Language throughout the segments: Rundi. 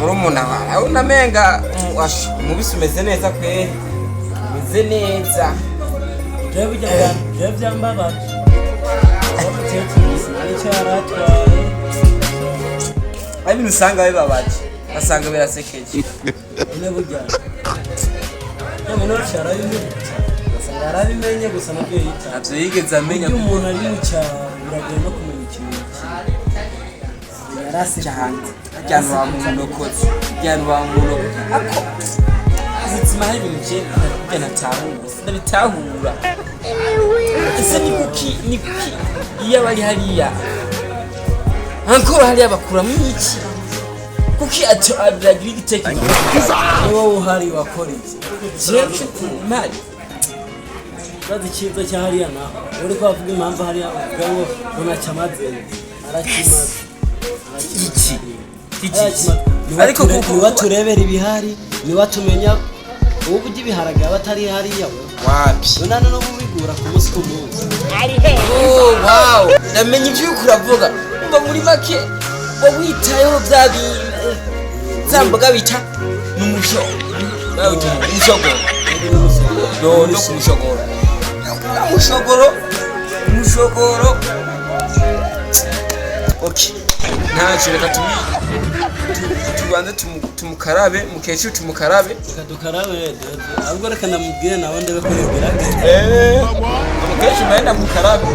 murumuna wawe unamenga umubisi umeze neza kweri umeze neza je byambabaje aricaratwaye ari ibintu usanga bibabaje asanga birasekeje ne burya none nocara asanga arabimenye gusa nabyo yita navyo yigeze amenya ko umuntu ari mu cyaro biragoye no kumenya ikintu yarase cyane ajyana wa muntu koze ajyana wa muntu ako zitsima hari ibintu je ndabitahura ese ni kuki iyo bari hariya ankora hariya bakura mu iki kuki atragira igitekerezo wowe uhari wakora iki jeje mari bazi cyiza cya hariya naho uri kwavuga impamvu hariya ubwo unacamaze arakimaze iki ariko kuko waturebera ibihari ni watumenya ubu by'ibiharage abatari hariya wapi none no bubigura ku munsi kumunsi ari he oh wow namenye ibyo ukuravuga umva muri make witayeho zamboga bita umushogoro no kumushogoro okay ntacyo reka tubanze tumukarabe mukecuru tumukarabe dukarabe ahubwo reka namubwire nawe ndebe ko yibirage mukecuru nawe ndamukarabe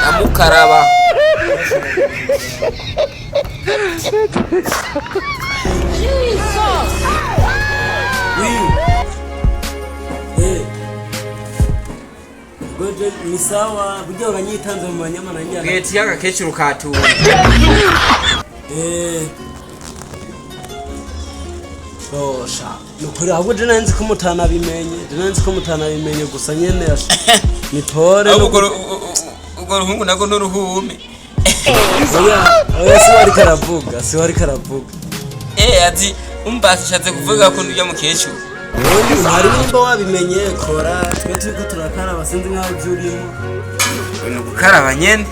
namukaraba goje ni sawa buryo uranyitanze mu banyama nanjye ngeti yaka kecuru katura Osha nukuri ahubwo je nanzi ko mutana bimenye gusa nyene ni pore ubwo ruhungu nago n'uruhume oya si wari karavuga ati umbashatse kuvuga ko ndya mukecuru hari nimba wabimenye kora twe turiko turakaraba sinzi nkaho byurimo no gukaraba nyene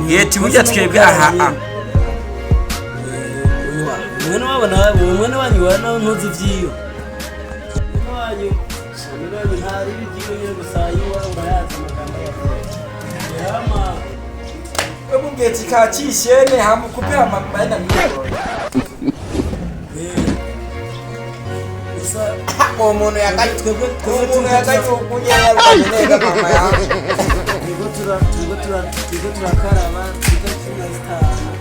yeti burya twebwe aha mwene wabona mwene wanyu wana ntuzi vyiyo wanyu shamira ntari bigiye nyene gusayiwa urayaza makamba ya yama ubungeti kacishene hamukupira mabana miko umuntu yagaye kunyera kunyega mama yangu tigo turakaraba tigo tunastana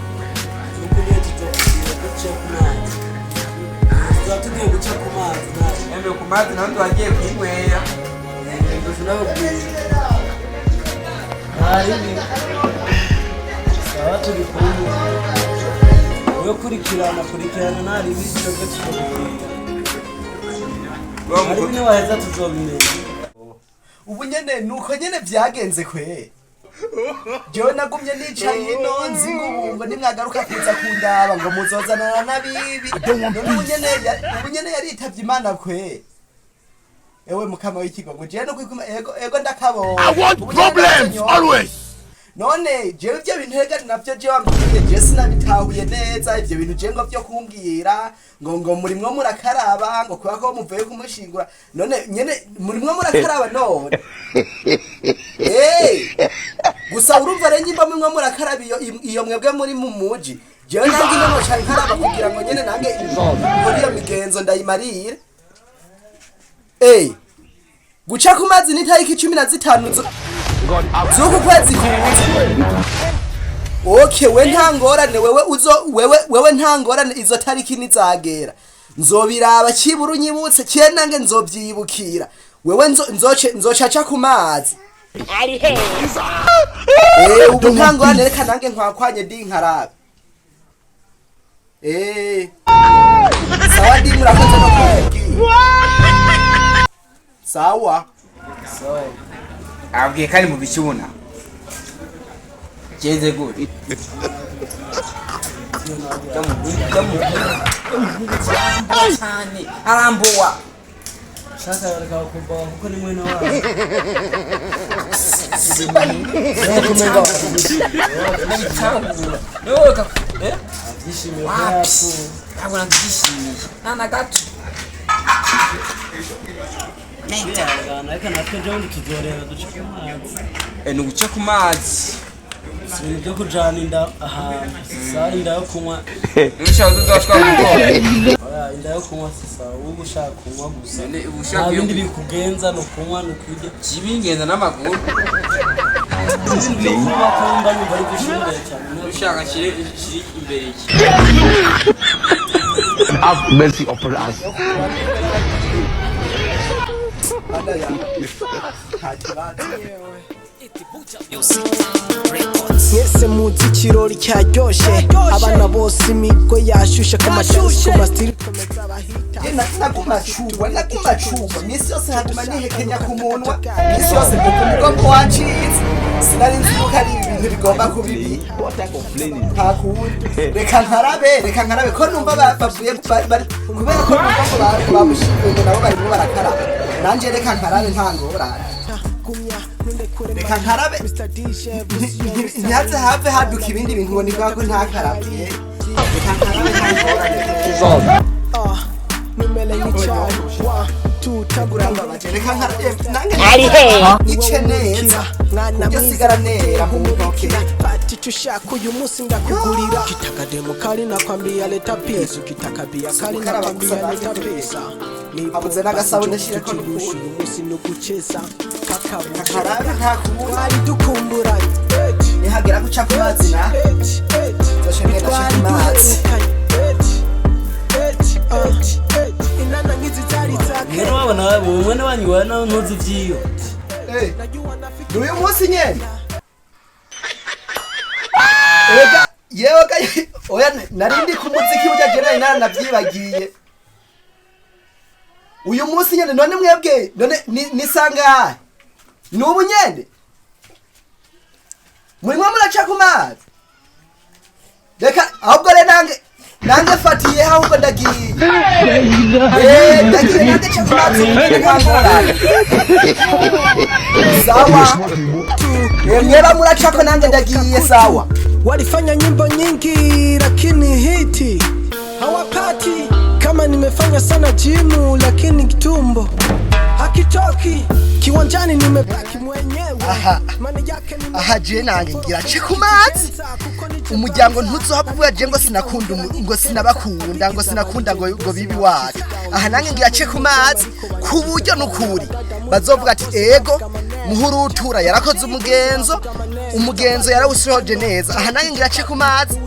tugiye guca ku mazi ku mazi naho twagiye kwinywera sawa turi kumwe yo kurikirana ntari bityo byo tukubwira hari bine waheza tuzobimenya ubu nyene nuko nyene byagenze kwe Jewe nagumye nicaye ino nzi ngo nimwagaruka kuza kundaba ngo muzozanana nabibi ubu nyene yaritavye Imana kwe ewe mukama w'ikigo ngo jewe no kwikuma ego ndakabona I want problems always none jewe ivyo bintu hega navyo jewe ambwiye je sinabitahuye neza ivyo bintu je ngo vyo kumbwira ngo murimwo murakaraba ngo kuba ko muvuye kumushingura none nyene murimwo murakaraba none gusa urumva rero nyimba murimwo murakaraba iyo mwebwe muri mu muji jewe nange no cyane karaba kugira ngo nyene nange muri iyo migenzo ndayimarire guca ku mazi ni tariki 15 zuku kwezi kuza okay we ntangorane wewe ntangorane izo tariki nizagera nzobiraba kiburu nyibutse cyenange nzobyibukira wewe nzocaca ku mazi ari he ubu ntangorane reka nange nkwakwanye ndi nkarabe sawa ndi murakoze no kubwira sawa abwiye kandi mu bicubuna jeze gute arambuwa shaka yareka kuba kuko ni mwene wawe basi kumenga nabitangura niwe ka Byishimiye wapi byafu. ntabwo nabyishimiye nta gato Nitagana ariko natwe je tuzorera duce ku mazi. ni uguca ku mazi Ibintu byo kujana inda ahantu. Sa inda yo kunywa. nishaka tuzashwa gukora Inda yo kunywa sisa ubu ushaka kunywa gusa. ubushaka Nta bindi bikugenza no kunywa no kurya. kibingenda n'amaguru Kunywa kumba nyumva ari gushimira cyane. ushaka kiri imbere iki Have mercy upon us. Mwese muzi ikirori cyaryoshe abana bose imigo yashushe ku mashusho masitiri komeza bahita nagumacugwa misi yose haguma nihekenya ku munwa misi yose mvuga umugongo wacitse sinari nzi yuko ari ibintu bigomba kuba ibi nta kundi reka nkarabe ko numva bavuye kubera ko numva ngo bamushinzwe ngo nabo barimo barakaraba nanjye reka nkarabe nta ngorane reka nkarabe ntihaze have haduka ibindi bintu ngo ni kubera ko ntakarabiye reka nkarabe nta ngorane numele n'icyari reka nkarabe Ari he? nice neza ujya sigara nera mu ntoke pati tushaka uyu munsi ndakugurira kitaka demo kali nakwambia leta pesa ukitaka bia kali nakwambia leta pesa abuze n'agasabune shireko uyu munsi no guceza kakarabe nta kubuza twari dukumburanye nihagera guca ku mazi na zoshengera guca ku mazi inana nk'izi zari zake Rero wabona wowe n'abanyu wana ntuzi vyiyo. n'uyu munsi nyene ega yewe oya narindi ku muziki burya je nari naranavyibagiye uyu munsi nyene none mwebwe none nisanga n'ubu nyene murimo muraca ku mazi reka ahubwo re nange fatiye ahubwo ndagiye ndagiye nange ca ku mazi nkangorane sawa mweba muracako nange ndagiye sawa walifanya nyimbo nyingi lakini hiti hawapati kama nimefanya sana jimu lakini kitumbo hakitoki kiwanjani nimebaki mwenyewe aha je nange ngira ce ku mazi umuryango ntuzohava je ngo sinakunda ngo sinabakunda ngo sinakunda ngo bibi wacu aha nange ngira ce ku mazi ku buryo n'ukuri bazovuga ati ego muhurutura yarakoze umugenzo yarawusohoje neza aha nange ngira ce ku mazi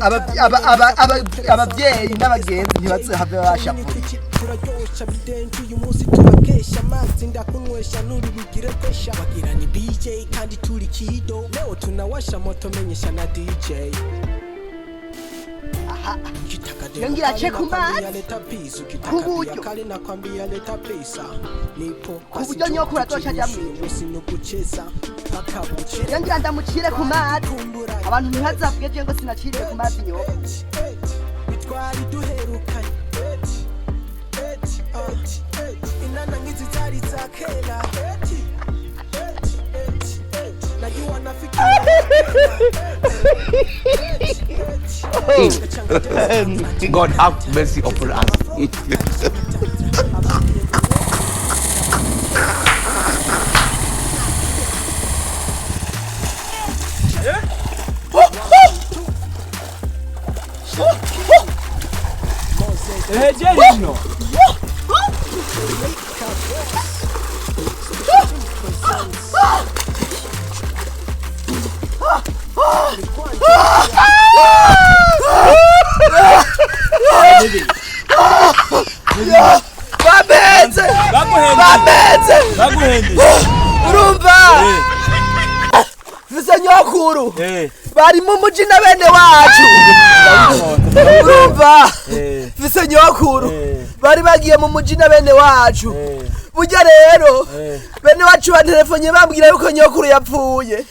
ababyeyi n'abagenzi ntibazohave babashapura turaryosha bidenje uyu munsi turakesha amazi ndakunywesha n'urubigire pesha bagira ni BJ kandi turi kido leo tunawasha moto menyesha na DJ ngira ce ku mazi ku buryo ku buryo nyoko uratosha jamwe ngira ndamucire ku mazi abantu ntihazavuge je ngo sinaciriye ku mazi nyoko bitwari duherukanye inana ngizi zari zakela najua nafikiri God have mercy upon us. Ejerino baguhende urumva vise nyokuru bari mu muji na bene wacu urumva vise nyokuru bari bagiye mu muji na bene wacu burya rero bene wacu banterefonye bambwira yuko nyokuru yapfuye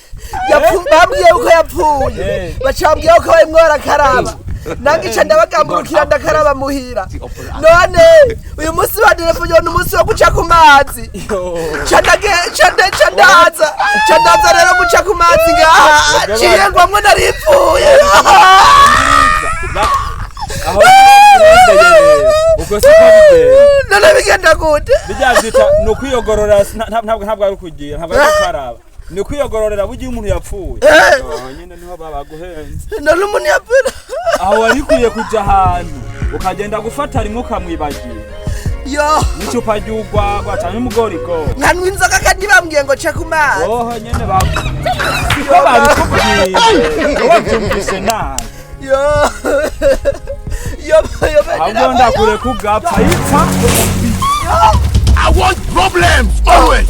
bambwiye yuko yapfuye bacambwiye yuko barimwo barakaraba nangica ndabagamburukira ndakaraba muhira none uyu munsi baderefuje n'umunsi wo guca ku mazi candaza rero guca ku mazi ngaha ciye ngwamwe naripfuye aho uko siko bigenda none bigenda gute bijavyita no kwiyogorora ntabwo ari kugira ntabwo ari karaba ni kwiyogororera buryo umuntu yapfuye nyine niho babaguhenze none umuntu yapfuye aho warikwiye kuja ahantu ukagenda gufata rimwe ukamwibagira yo n'icupa ry'urwagwa canke umugorigo nkanwa inzoga kandi bambwiye ngo ca ku mazi nyene siko babikubwiye wavyumvise nabi ahubwo ndakure kugapfa ipfa I want problems always.